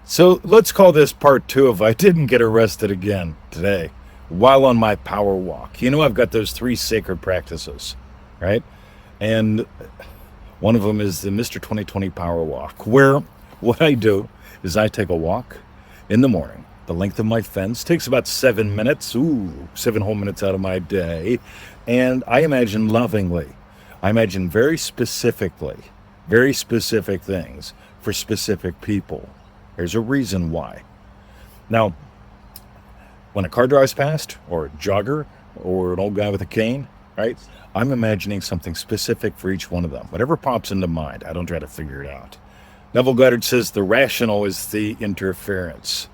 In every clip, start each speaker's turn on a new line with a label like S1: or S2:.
S1: So let's call this part two of I didn't get arrested again today while on my power walk. I've got those three sacred practices, right? And one of them is the Mr. 2020 Power Walk, where what I do is I take a walk in the morning. The length of my fence takes about 7 minutes, 7 whole minutes out of my day. And I imagine lovingly, I imagine very specifically, very specific things for specific people. There's a reason why. Now, when a car drives past, or a jogger, or an old guy with a cane, right? I'm imagining something specific for each one of them. Whatever pops into mind, I don't try to figure it out. Neville Goddard says the rational is the interference,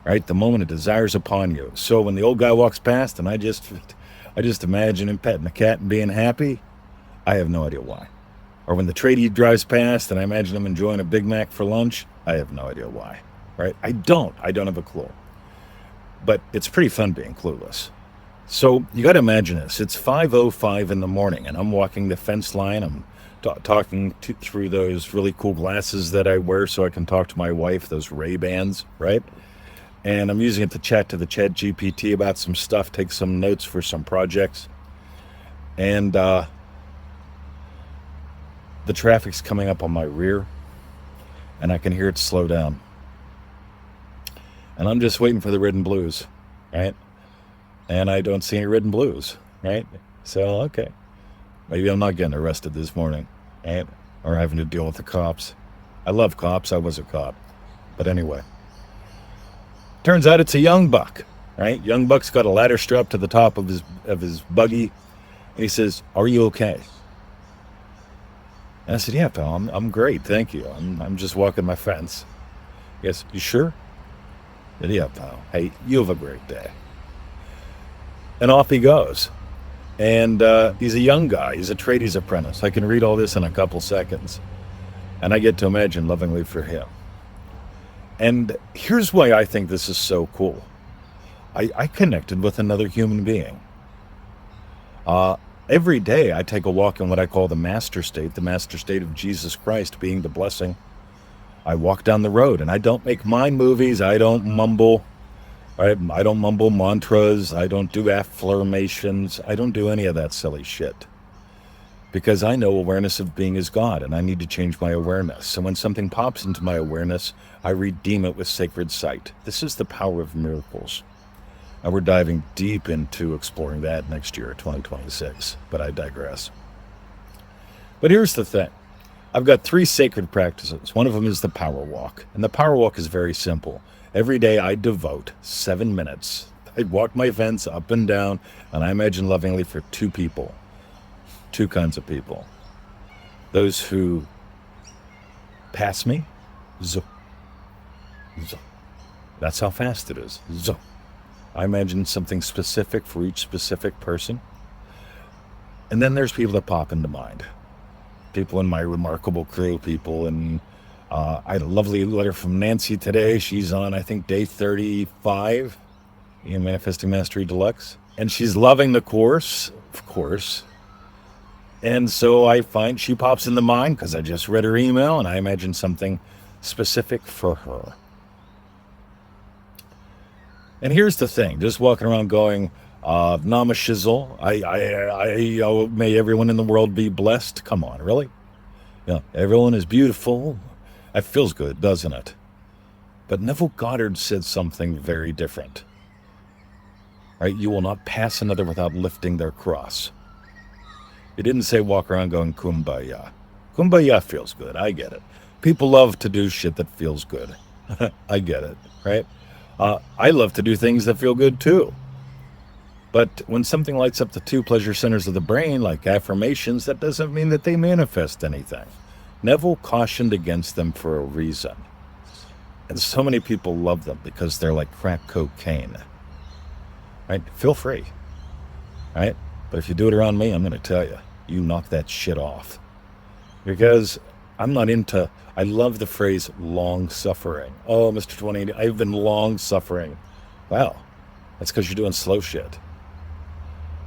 S1: right? The moment it desires upon you. So when the old guy walks past and I just imagine him petting the cat and being happy, I have no idea why. Or when the tradie drives past and I imagine him enjoying a Big Mac for lunch, I have no idea why, right? I don't have a clue. But it's pretty fun being clueless. So you got to imagine this. It's 5:05 in the morning and I'm walking the fence line. I'm talking through those really cool glasses that I wear so I can talk to my wife, those Ray-Bans, right? And I'm using it to chat to the Chat GPT about some stuff, take some notes for some projects. And the traffic's coming up on my rear and I can hear it slow down. And I'm just waiting for the red and blues, right? And I don't see any red and blues, right? So, okay. Maybe I'm not getting arrested this morning, right? Or having to deal with the cops. I love cops. I was a cop. But anyway. Turns out it's a young buck, right? Young buck's got a ladder strapped to the top of his buggy. And he says, "Are you okay?" And I said, "Yeah, pal, I'm great, thank you. I'm just walking my fence." He goes, "You sure?" I said, "Yeah, pal. Hey, you have a great day." And off he goes. And he's a young guy. He's a tradie's apprentice. I can read all this in a couple seconds. And I get to imagine lovingly for him. And here's why I think this is so cool. I connected with another human being. Every day I take a walk in what I call the master state of Jesus Christ being the blessing. I walk down the road and I don't make mind movies. I don't mumble. I don't mumble mantras. I don't do affirmations. I don't do any of that silly shit. Because I know awareness of being is God and I need to change my awareness. So when something pops into my awareness, I redeem it with sacred sight. This is the power of miracles. And we're diving deep into exploring that next year, 2026. But I digress. But here's the thing. I've got three sacred practices. One of them is the power walk. And the power walk is very simple. Every day I devote 7 minutes. I walk my fence up and down, and I imagine lovingly for two people. Two kinds of people. Those who pass me, zo, zo. That's how fast it is, zo. I imagine something specific for each specific person. And then there's people that pop into mind. People in my remarkable crew, people in, I had a lovely letter from Nancy today. She's on, I think, day 35 in Manifesting Mastery Deluxe. And she's loving the course, of course. And so I find she pops in the mind because I just read her email and I imagine something specific for her. And here's the thing, just walking around going, Nama Shizzle, may everyone in the world be blessed. Come on, really? Yeah, everyone is beautiful. That feels good, doesn't it? But Neville Goddard said something very different. Right? You will not pass another without lifting their cross. He didn't say walk around going kumbaya. Kumbaya feels good, I get it. People love to do shit that feels good. I get it, right? I love to do things that feel good too. But when something lights up the two pleasure centers of the brain, like affirmations, that doesn't mean that they manifest anything. Neville cautioned against them for a reason. And so many people love them because they're like crack cocaine. Right? Feel free. Right? But if you do it around me, I'm going to tell you, you knock that shit off. Because I'm not into, I love the phrase long suffering. Oh, Mr. 2080, I've been long suffering. Wow, that's because you're doing slow shit.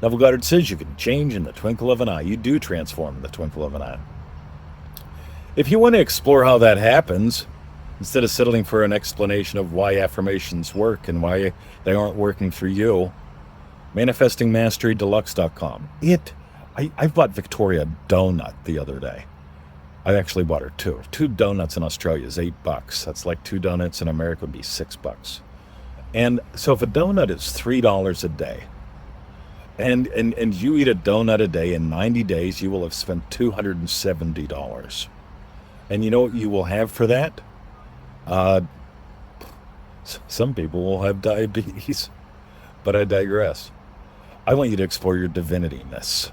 S1: Neville Goddard says you can change in the twinkle of an eye. You do transform in the twinkle of an eye. If you want to explore how that happens, Instead of settling for an explanation of why affirmations work and why they aren't working for you, manifestingmasterydeluxe.com. I bought Victoria a donut the other day. I actually bought her two. 2 donuts in Australia is $8. That's like 2 donuts in America would be $6. And so if a donut is $3 a day, and you eat a donut a day, in 90 days, you will have spent $270. And you know what you will have for that? Some people will have diabetes, but I digress. I want you to explore your divinity-ness.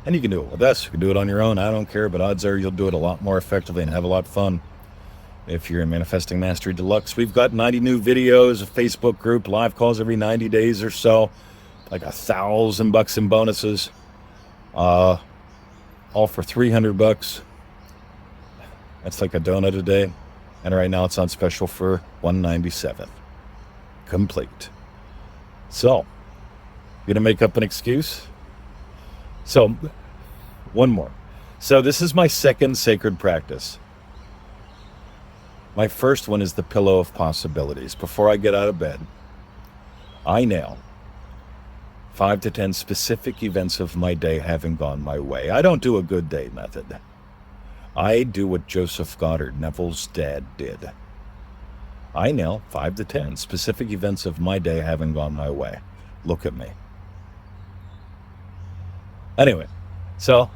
S1: And you can do it with us. You can do it on your own. I don't care, but odds are you'll do it a lot more effectively and have a lot of fun if you're in Manifesting Mastery Deluxe. We've got 90 new videos, a Facebook group, live calls every 90 days or so, like $1,000 in bonuses, all for $300. That's like a donut a day. And right now it's on special for $197. Complete. So, you gonna make up an excuse? So, one more. So this is my second sacred practice. My first one is the pillow of possibilities. Before I get out of bed, I nail 5 to 10 specific events of my day having gone my way. I don't do a good day method. I do what Joseph Goddard, Neville's dad, did. I nail 5 to 10 specific events of my day having gone my way. Look at me. Anyway, so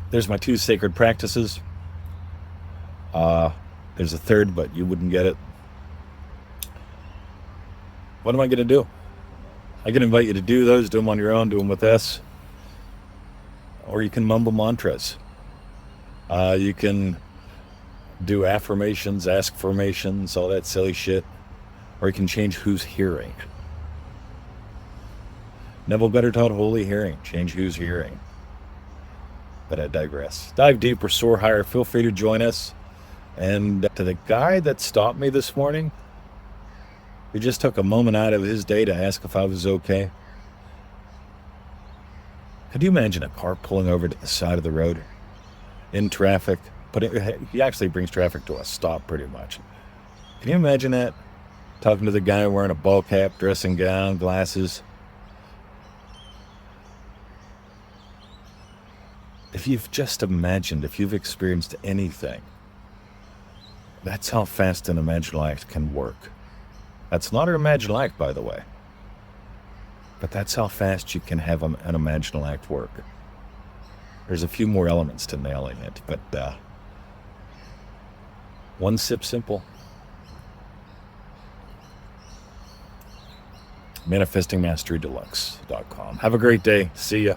S1: there's my 2 sacred practices. There's a third, but you wouldn't get it. What am I going to do? I can invite you to do those, do them on your own, do them with us. Or you can mumble mantras. You can do affirmations, ask formations, all that silly shit. Or you can change who's hearing. Neville Goddard taught holy hearing. Change who's hearing. But I digress. Dive deeper, soar higher. Feel free to join us. And to the guy that stopped me this morning, who just took a moment out of his day to ask if I was okay. Could you imagine a car pulling over to the side of the road in traffic? But he actually brings traffic to a stop pretty much. Can you imagine that? Talking to the guy wearing a ball cap, dressing gown, glasses. If you've just imagined, if you've experienced anything, that's how fast an imaginal act can work. That's not an imaginal act, by the way. But that's how fast you can have an imaginal act work. There's a few more elements to nailing it, but one sip simple. ManifestingMasteryDeluxe.com. Have a great day. See ya.